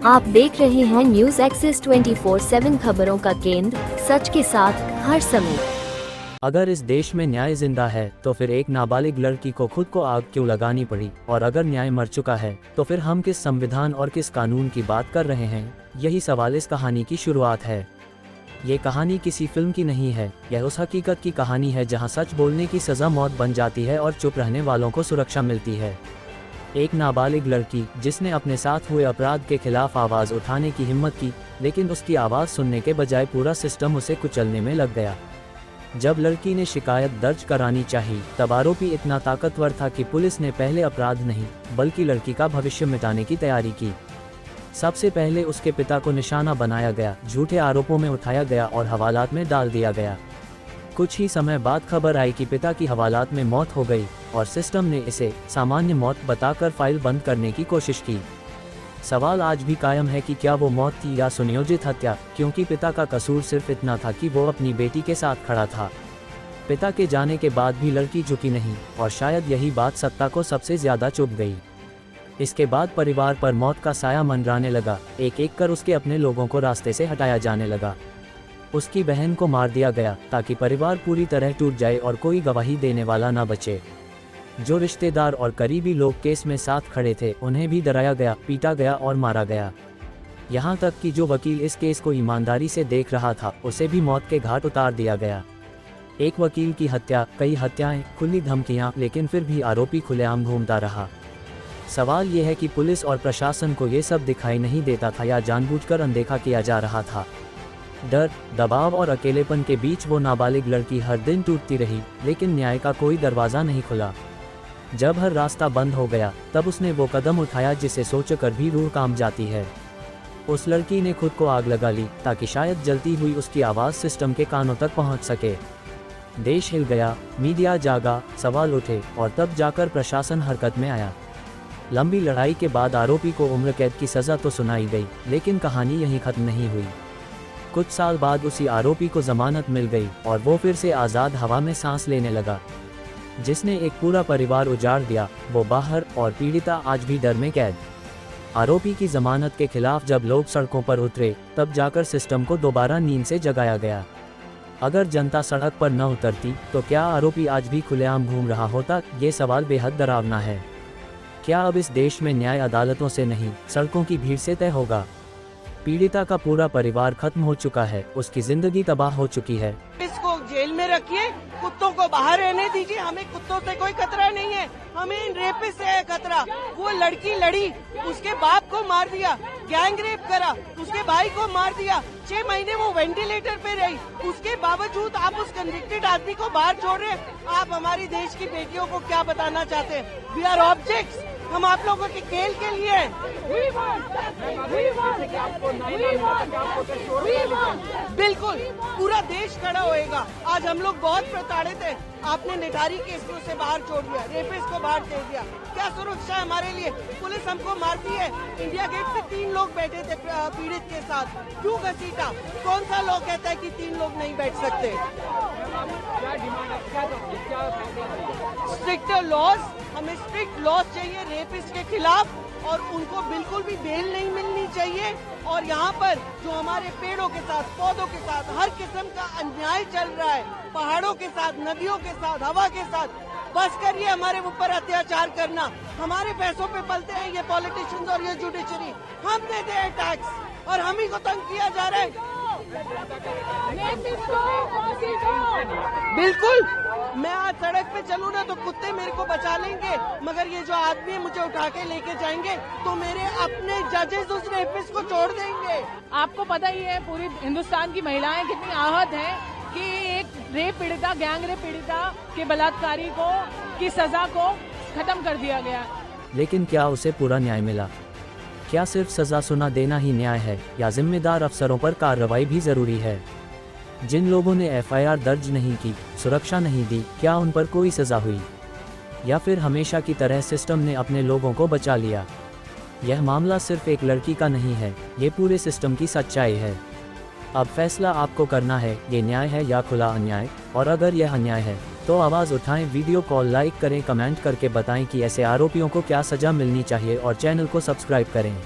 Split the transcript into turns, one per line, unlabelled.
आप देख रहे हैं न्यूज एक्सेस 24/7 खबरों का केंद्र, सच के साथ हर समय।
अगर इस देश में न्याय जिंदा है तो फिर एक नाबालिग लड़की को खुद को आग क्यों लगानी पड़ी, और अगर न्याय मर चुका है तो फिर हम किस संविधान और किस कानून की बात कर रहे हैं? यही सवाल इस कहानी की शुरुआत है। ये कहानी किसी फिल्म की नहीं है, यह उस हकीकत की कहानी है जहां सच बोलने की सज़ा मौत बन जाती है और चुप रहने वालों को सुरक्षा मिलती है। एक नाबालिग लड़की जिसने अपने साथ हुए अपराध के खिलाफ आवाज़ उठाने की हिम्मत की, लेकिन उसकी आवाज़ सुनने के बजाय पूरा सिस्टम उसे कुचलने में लग गया। जब लड़की ने शिकायत दर्ज करानी चाहिए तब आरोपी इतना ताकतवर था कि पुलिस ने पहले अपराध नहीं बल्कि लड़की का भविष्य मिटाने की तैयारी की। सबसे पहले उसके पिता को निशाना बनाया गया, झूठे आरोपों में उठाया गया और हवालात में डाल दिया गया। कुछ ही समय बाद खबर आई कि पिता की हवालात में मौत हो गई और सिस्टम ने इसे सामान्य मौत बताकर फाइल बंद करने की कोशिश की। सवाल आज भी कायम है कि क्या वो मौत थी या सुनियोजित हत्या, क्योंकि पिता का कसूर सिर्फ इतना था कि वो अपनी बेटी के साथ खड़ा था। पिता के जाने के बाद भी लड़की झुकी नहीं, और शायद यही बात सत्ता को सबसे ज्यादा चुभ गई। इसके बाद परिवार पर मौत का साया मंडराने लगा, एक एक कर उसके अपने लोगों को रास्ते से हटाया जाने लगा। उसकी बहन को मार दिया गया ताकि परिवार पूरी तरह टूट जाए और कोई गवाही देने वाला न बचे। जो रिश्तेदार और करीबी लोग केस में साथ खड़े थे उन्हें भी डराया गया, पीटा गया और मारा गया। यहाँ तक कि जो वकील इस केस को ईमानदारी से देख रहा था उसे भी मौत के घाट उतार दिया गया। एक वकील की हत्या, कई हत्याएं, खुली धमकियां, लेकिन फिर भी आरोपी खुलेआम घूमता रहा। सवाल ये है कि पुलिस और प्रशासन को ये सब दिखाई नहीं देता था या जानबूझकर अनदेखा किया जा रहा था। डर, दबाव और अकेलेपन के बीच वो नाबालिग लड़की हर दिन टूटती रही, लेकिन न्याय का कोई दरवाज़ा नहीं खुला। जब हर रास्ता बंद हो गया तब उसने वो कदम उठाया जिसे सोचकर भी रूह कांप जाती है। उस लड़की ने खुद को आग लगा ली ताकि शायद जलती हुई उसकी आवाज़ सिस्टम के कानों तक पहुंच सके। देश हिल गया, मीडिया जागा, सवाल उठे और तब जाकर प्रशासन हरकत में आया। लंबी लड़ाई के बाद आरोपी को उम्र कैद की सज़ा तो सुनाई गई, लेकिन कहानी यहीं खत्म नहीं हुई। कुछ साल बाद उसी आरोपी को जमानत मिल गई और वो फिर से आज़ाद हवा में सांस लेने लगा। जिसने एक पूरा परिवार उजाड़ दिया वो बाहर, और पीड़िता आज भी डर में कैद। आरोपी की जमानत के खिलाफ जब लोग सड़कों पर उतरे तब जाकर सिस्टम को दोबारा नींद से जगाया गया। अगर जनता सड़क पर न उतरती तो क्या आरोपी आज भी खुलेआम घूम रहा होता? ये सवाल बेहद डरावना है। क्या अब इस देश में न्याय अदालतों से नहीं, सड़कों की भीड़ से तय होगा? पीड़िता का पूरा परिवार खत्म हो चुका है, उसकी जिंदगी तबाह हो चुकी है।
इसको जेल में रखिए, कुत्तों को बाहर रहने दीजिए। हमें कुत्तों से कोई खतरा नहीं है, हमें इन रेपिस्ट से है खतरा। वो लड़की लड़ी, उसके बाप को मार दिया, गैंग रेप करा, उसके भाई को मार दिया, 6 महीने वो वेंटिलेटर पे रही। उसके बावजूद आप उस कन्विक्टेड आदमी को बाहर छोड़ रहे हैं। आप हमारी देश की बेटियों को क्या बताना चाहते हैं? वी आर ऑब्जेक्ट्स, हम आप लोगों के खेल के लिए हैं। बिल्कुल पूरा देश खड़ा होएगा। आज हम लोग बहुत प्रताड़ित हैं। आपने निठारी केस को से बाहर छोड़ दिया, रेपिस्ट को बाहर दे दिया। क्या सुरक्षा है हमारे लिए? पुलिस हमको मारती है। इंडिया गेट पे 3 लोग बैठे थे पीड़ित के साथ, क्यों घसीटा? कौन सा लॉ कहता है कि 3 लोग नहीं बैठ सकते? स्ट्रिक्ट लॉज, हमें स्ट्रिक्ट लॉज चाहिए रेपिस्ट के खिलाफ, और उनको बिल्कुल भी बेल नहीं मिलनी चाहिए। और यहाँ पर जो हमारे पेड़ों के साथ, पौधों के साथ हर किस्म का अन्याय चल रहा है, पहाड़ों के साथ, नदियों के साथ, हवा के साथ, बस करिए हमारे ऊपर अत्याचार करना। हमारे पैसों पे पलते हैं ये पॉलिटिशियंस और ये जुडिशरी। हम देते हैं टैक्स और हम ही को तंग किया जा रहा है। बिल्कुल, मैं आज सड़क पे चलूँ ना तो कुत्ते मेरे को बचा लेंगे, मगर ये जो आदमी मुझे उठा के लेके जाएंगे तो मेरे अपने जजेस उस रेपिस्ट को छोड़ देंगे।
आपको पता ही है पूरी हिंदुस्तान की महिलाएं कितनी आहत हैं कि एक रेप पीड़िता, गैंग रेप पीड़िता के बलात्कारी को की सजा को खत्म कर दिया गया।
लेकिन क्या उसे पूरा न्याय मिला? क्या सिर्फ सजा सुना देना ही न्याय है, या जिम्मेदार अफसरों पर कार्रवाई भी जरूरी है? जिन लोगों ने FIR दर्ज नहीं की, सुरक्षा नहीं दी, क्या उन पर कोई सजा हुई, या फिर हमेशा की तरह सिस्टम ने अपने लोगों को बचा लिया? यह मामला सिर्फ एक लड़की का नहीं है, ये पूरे सिस्टम की सच्चाई है। अब फैसला आपको करना है, ये न्याय है या खुला अन्याय। और अगर यह अन्याय है तो आवाज़ उठाएं, वीडियो को लाइक करें, कमेंट करके बताएं कि ऐसे आरोपियों को क्या सज़ा मिलनी चाहिए, और चैनल को सब्सक्राइब करें।